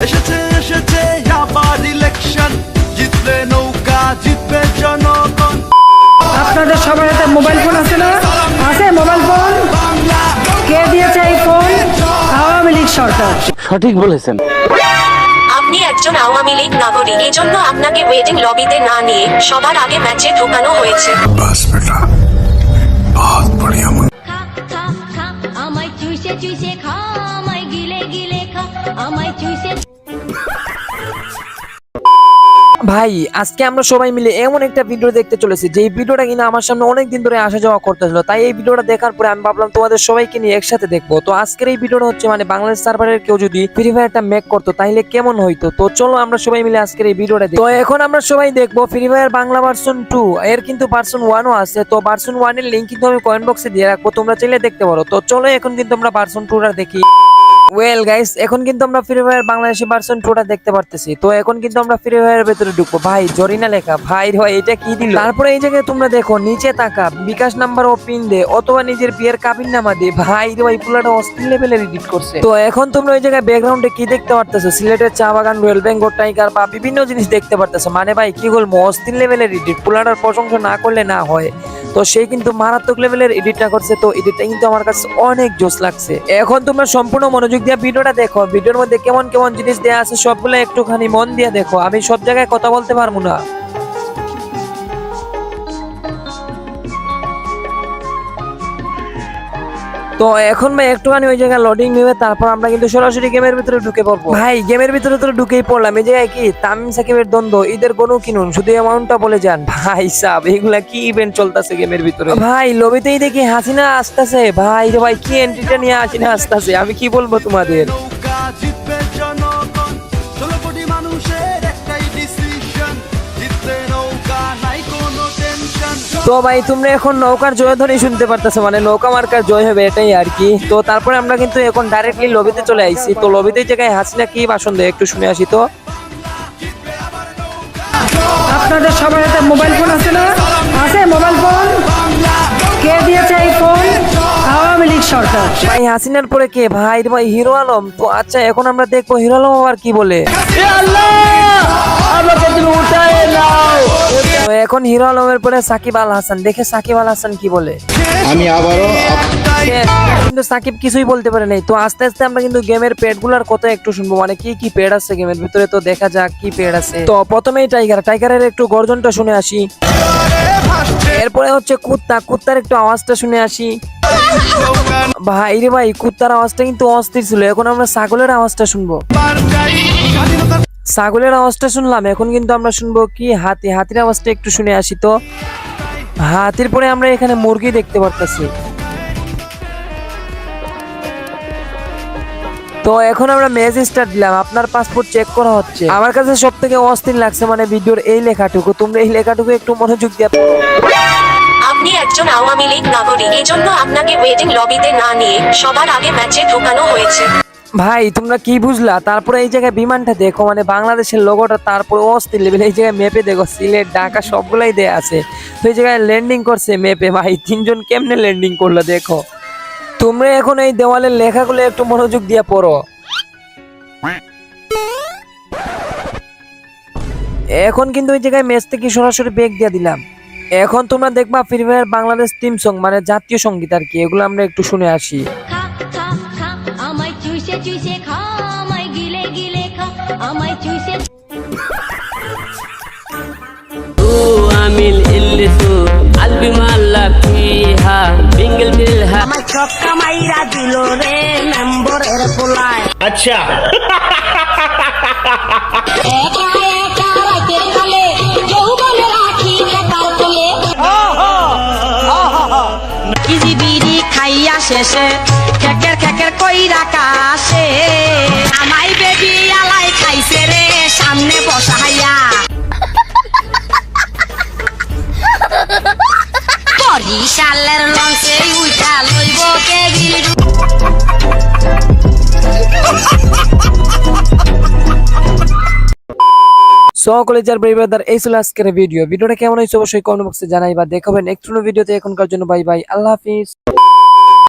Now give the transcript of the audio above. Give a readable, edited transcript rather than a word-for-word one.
এসেছে এসেছে আবার ইলেকশন, জিতবে নৌকা, জিতবে জনগণ। আপনাদের সবার হাতে মোবাইল ফোন আছে না? আছে মোবাইল ফোন? কে দিয়েছে এই ফোন? আওয়ামী লীগ সরকার। সঠিক বলেছেন। আপনি একজন আওয়ামী লীগ নাগরিক, এজন্য আপনাকে ওয়েটিং লবিতে না নিয়ে সবার আগে ম্যাচে ঢোকানো হয়েছে। বাস বেটা, বহুত বড়িয়া। খা খা খা আমায় চুষে চুষে খা, আমায় গিলে গিলে খা, আমায় চুষে। ভাই আজকে আমরা সবাই মিলে এমন একটা ভিডিও দেখতে চলেছি যে ভিডিওটা কিনা আমার সামনে অনেকদিন ধরে আসা যাওয়া করতেছিল, তাই এই ভিডিওটা দেখার পরে আমি ভাবলাম তোমাদের সবাইকে নিয়ে একসাথে দেখবো। তো আজকের এই ভিডিওটা হচ্ছে মানে বাংলাদেশ সার্ভারের কেউ যদি ফ্রি ফায়ারটা মেক করতো তাহলে কেমন হইতো। তো চলো আমরা সবাই মিলে আজকের এই ভিডিওটা দেখি। তো এখন আমরা সবাই দেখবো ফ্রি ফায়ার বাংলা ভার্সন 2, এর কিন্তু ভার্সন 1ও আছে। তো ভার্সন 1 এর লিংক কিন্তু আমি কমেন্ট বক্সে দিয়ে রাখবো, তোমরা চাইলে দেখতে পারো। তো চলো এখন কিন্তু আমরা ভার্সন 2টা দেখি। ওয়েল গাইস, এখন কিন্তু আমরা ফ্রি ফায়ার বাংলাদেশি ভার্সন 2টা দেখতে পারতেছি। তো এখন কিন্তু আমরা ফ্রি ফায়ারের ভেতরে ঢুকবো। ভাই জরিনা লেখা, ভাই ভাই এটা কি দিল? তারপরে এই জায়গায় তোমরা দেখো নিচে তাকা, বিকাশ নাম্বার ও পিন দে অথবা নিজের বিয়ের কাবিন নামা দে। ভাই রে ভাই পুরোটা অস্থির লেভেলের এডিট করছে। তো এখন তোমরা ওই জায়গায় ব্যাকগ্রাউন্ডে কি দেখতে পারতেছো? সিলেটের চা বাগান, রয়্যাল বেঙ্গল টাইগার বা বিভিন্ন জিনিস দেখতে পারতেছো। মানে ভাই কি বলবো, অস্থির লেভেলের এডিট, পুরোটার প্রশংসা না করলে না হয়। তো সেই কিন্তু মারাত্মক লেভেলের এডিটটা করছে। তো এডিটটা কিন্তু আমার কাছে অনেক জোস লাগছে। এখন তোমরা সম্পূর্ণ মনোযোগ দিয়ে ভিডিওটা দেখো। ভিডিওর মধ্যে কেমন কেমন জিনিস দেয়া আছে সবগুলো একটুখানি মন দিয়ে দেখো, আমি সব জায়গায় কথা বলতে পারবো না। তো এখন ভাই একটুখানি ওই জায়গায় লোডিং নেবে, তারপর আমরা কিন্তু সরাসরি গেমের ভিতরে ঢুকে পড়বো। ভাই গেমের ভিতরে তো ঢুকেই পড়লাম। এই জায়গায় কি তামিম সাকিবের দ্বন্দ্ব, ঈদের গনু কিনুন, শুধু অ্যামাউন্টটা বলে যান। ভাই সাব এগুলা কি ইভেন্ট চলতেছে গেমের ভিতরে? ভাই লবিতেই দেখি হাসিনা আসতেছে। ভাই রে ভাই কি এন্ট্রিটা নিয়ে হাসিনা আসতেছে, আমি কি বলবো তোমাদের। নৌকা, জিতবে জনগণ। 16 কোটি মানুষের একটাই ডিসিশন, জিতবে নৌকা, নাই কোনো টেনশন। তো ভাই তোমরা এখন নৌকার জয়ধ্বনি শুনতে পারতেছো, মানে নৌকা মার্কার জয় হবে এটাই আর কি। তো তারপরে আমরা কিন্তু এখন ডাইরেক্টলি লবিতে চলে আইছি। তো লবিতে জায়গায় হাসিনা কি ভাষণ দেয় একটু শুনে আসি। তো আপনাদের সবার হাতে মোবাইল ফোন আছে না? আছে মোবাইল ফোন? কে দিয়েছে এই ফোন? আওয়ামী লীগ সরকার। ভাই হাসিনার পরে কে? ভাই রে ভাই হিরো আলম। তো আচ্ছা এখন আমরা দেখবো হিরো আলম আবার কি বলে। তো এখন হিরো আলমের পরে সাকিব আল হাসান, দেখে সাকিব আল হাসান কি বলে। আমি আবারও কিন্তু সাকিব কিছুই বলতে পারে নাই। তো আস্তে আস্তে আমরা কিন্তু গেমের পেড গুলার কথা একটু শুনবো, মানে কি কি পেড আছে গেমের ভিতরে। তো দেখা যাক কি পেড আছে। তো প্রথমেই টাইগারের একটু গর্জনটা শুনে আসি। এরপরে হচ্ছে কুত্তার একটু আওয়াজটা শুনে আসি। ভাই রে ভাই কুত্তার আওয়াজটা কিন্তু অস্থির ছিল। এখন আমরা ছাগলের আওয়াজটা শুনবো। ছাগলের আওয়াজটা শুনলাম, এখন কিন্তু আমরা শুনবো কি হাতির আওয়াজটা একটু শুনে আসি। তো হাতির পরে আমরা এখানে মুরগি দেখতে পারতেছি। তো এখন আমরা ম্যাচ স্টার্ট দিলাম, আপনার পাসপোর্ট চেক করা হচ্ছে। আমার কাছে সব থেকে অস্থির লাগছে মানে ভিডিওর এই লেখাটুকু, তোমরা এই লেখাটুকু একটু মনোযোগ দিয়ে পড়ো। আপনি একজন আওয়ামী লীগ নাগরিক, এজন্য আপনাকে ওয়েটিং লবিতে না নিয়ে সবার আগে ম্যাচে ঢোকানো হয়েছে। ভাই তোমরা কি বুঝলা? তারপরে এই জায়গায় বিমানটা দেখো, মানে বাংলাদেশের লোগোটা, তারপরে অস্থির লেভেল। এই জায়গায় মেপে দেখো সিলেট, ঢাকা সবগুলাই দেয়া আছে। তো এই জায়গায় ল্যান্ডিং করছে মেপে। ভাই তিনজন কেমনে ল্যান্ডিং করলো দেখো। তোমরা এখন এই দেওয়ালের লেখাগুলো একটু মনোযোগ দিয়ে পড়ো। এখন কিন্তু ওই জায়গায় ম্যাচ থেকে সরাসরি ব্রেক দিয়ে দিলাম। এখন তোমরা দেখবা free fire Bangladesh team song, মানে জাতীয় সঙ্গীত আর কি, এগুলো আমরা একটু শুনে আসি। খা খা খা আমায় চুষে চুষে খা, আমায় গিলে গিলে খা, আমায় চুষে। আমিল ইল্লিসু আলবি মাল্লা ফিহা বিঙ্গল বিলহা। আমার ছক্কা মাইরা দিল রে মেম্বরের পোলায়। আচ্ছা একা একা রাতের কালে যৌবনে রাখি একার কোলে। ইজি বিড়ি খাইয়া শেষে খেকের খেকের কইরা কাশে, আমাই বেবি আলাই খাইছে রে সামনে বসাইয়া। বরিশালের লঞ্চে উইঠা লইব কেবিল। কলেজের ব্রাদার এই ছিল আজকের ভিডিওটা কেমন হয়েছে অবশ্যই কমেন্ট বক্সে জানাইবা। দেখাবেন নেক্সট ভিডিওতে। এখনকার জন্য বাই বাই, আল্লাহ হাফিজ।